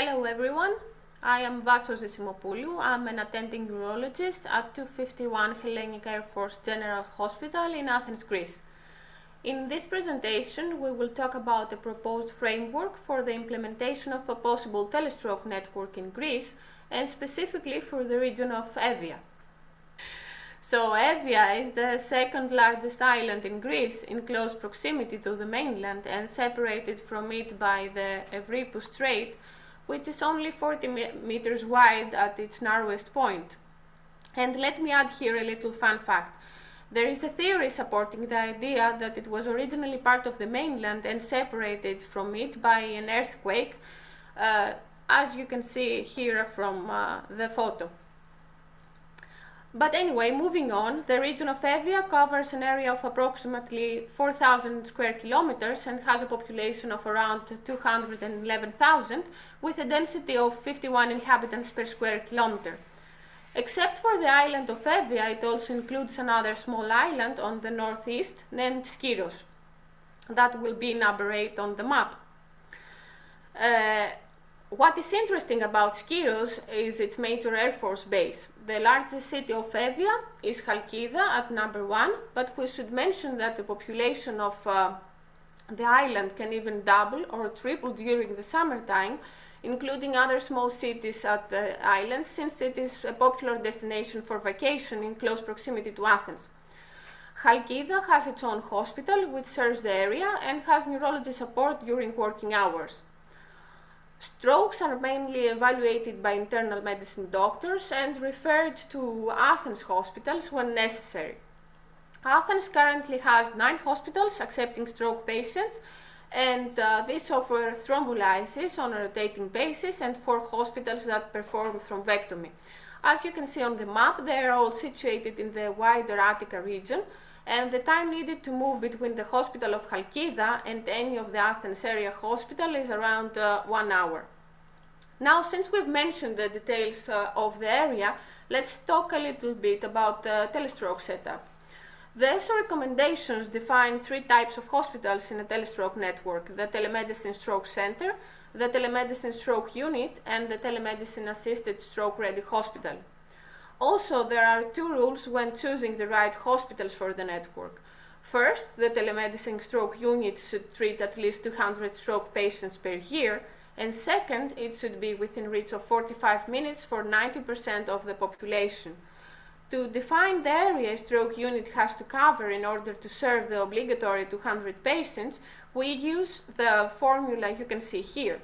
Hello everyone, I am Vasos Zisimopoulou. I'm an attending urologist at 251 Hellenic Air Force General Hospital in Athens, Greece. In this presentation, we will talk about a proposed framework for the implementation of a possible telestroke network in Greece, and specifically for the region of Evia. So Evia is the second largest island in Greece, in close proximity to the mainland and separated from it by the Evripu Strait, which is only 40 meters wide at its narrowest point. And let me add here a little fun fact. There is a theory supporting the idea that it was originally part of the mainland and separated from it by an earthquake, as you can see here from the photo. But anyway, moving on, the region of Evia covers an area of approximately 4,000 square kilometers and has a population of around 211,000, with a density of 51 inhabitants per square kilometer. Except for the island of Evia, it also includes another small island on the northeast named Skiros. That will be number 8 on the map. What is interesting about Skiros is its major Air Force base. The largest city of Evia is Chalkida at number 1, but we should mention that the population of the island can even double or triple during the summertime, including other small cities at the island, since it is a popular destination for vacation in close proximity to Athens. Chalkida has its own hospital, which serves the area and has neurology support during working hours. Strokes are mainly evaluated by internal medicine doctors and referred to Athens hospitals when necessary. Athens currently has 9 hospitals accepting stroke patients, and these offer thrombolysis on a rotating basis, and 4 hospitals that perform thrombectomy. As you can see on the map, they are all situated in the wider Attica region, and the time needed to move between the hospital of Chalkida and any of the Athens area hospital is around 1 hour. Now, since we've mentioned the details of the area, let's talk a little bit about the telestroke setup. The ESO recommendations define 3 types of hospitals in a telestroke network: the telemedicine stroke center, the telemedicine stroke unit, and the telemedicine assisted stroke ready hospital. Also, there are 2 rules when choosing the right hospitals for the network. First, the telemedicine stroke unit should treat at least 200 stroke patients per year, and second, it should be within reach of 45 minutes for 90% of the population. To define the area a stroke unit has to cover in order to serve the obligatory 200 patients, we use the formula you can see here.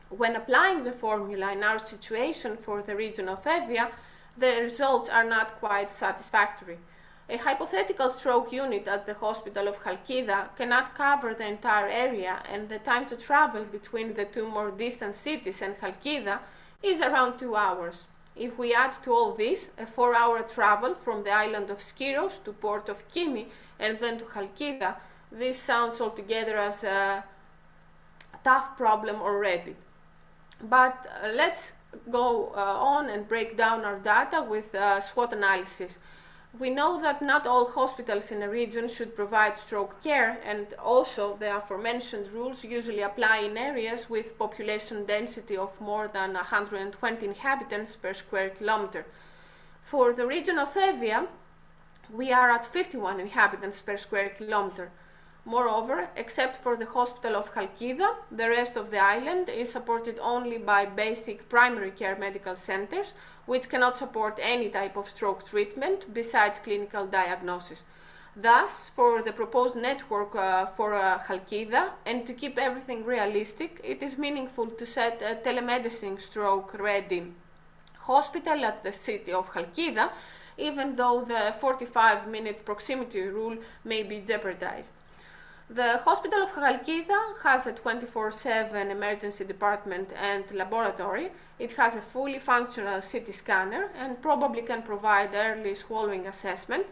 When applying the formula in our situation for the region of Evia, the results are not quite satisfactory. A hypothetical stroke unit at the hospital of Chalkida cannot cover the entire area, and the time to travel between the 2 more distant cities and Chalkida is around 2 hours. If we add to all this a 4-hour travel from the island of Skiros to port of Kimi and then to Chalkida, this sounds altogether as a tough problem already. But let's go on and break down our data with SWOT analysis. We know that not all hospitals in a region should provide stroke care, and also the aforementioned rules usually apply in areas with population density of more than 120 inhabitants per square kilometer. For the region of Evia, we are at 51 inhabitants per square kilometer. Moreover, except for the hospital of Chalkida, the rest of the island is supported only by basic primary care medical centers, which cannot support any type of stroke treatment besides clinical diagnosis. Thus, for the proposed network for Chalkida, and to keep everything realistic, it is meaningful to set a telemedicine stroke ready hospital at the city of Chalkida, even though the 45-minute proximity rule may be jeopardized. The hospital of Chalkida has a 24/7 emergency department and laboratory. It has a fully functional CT scanner and probably can provide early swallowing assessment,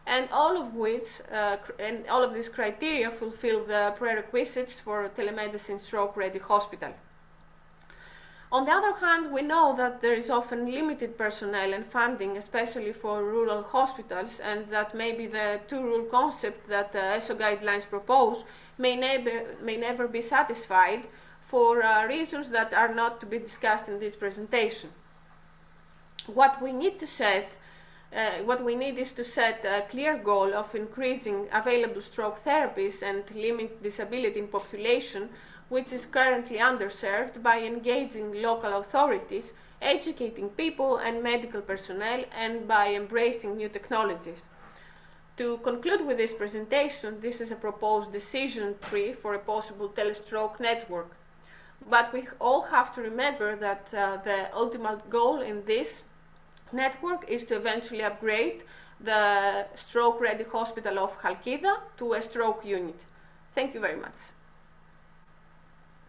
and all of these criteria fulfill the prerequisites for a telemedicine stroke-ready hospital. On the other hand, we know that there is often limited personnel and funding, especially for rural hospitals, and that maybe the 2-rule concept that ESO guidelines propose may never be satisfied for reasons that are not to be discussed in this presentation. What we need is to set a clear goal of increasing available stroke therapies and limit disability in population, which is currently underserved, by engaging local authorities, educating people and medical personnel, and by embracing new technologies. To conclude with this presentation, this is a proposed decision tree for a possible telestroke network. But we all have to remember that the ultimate goal in this network is to eventually upgrade the stroke-ready hospital of Chalkida to a stroke unit. Thank you very much.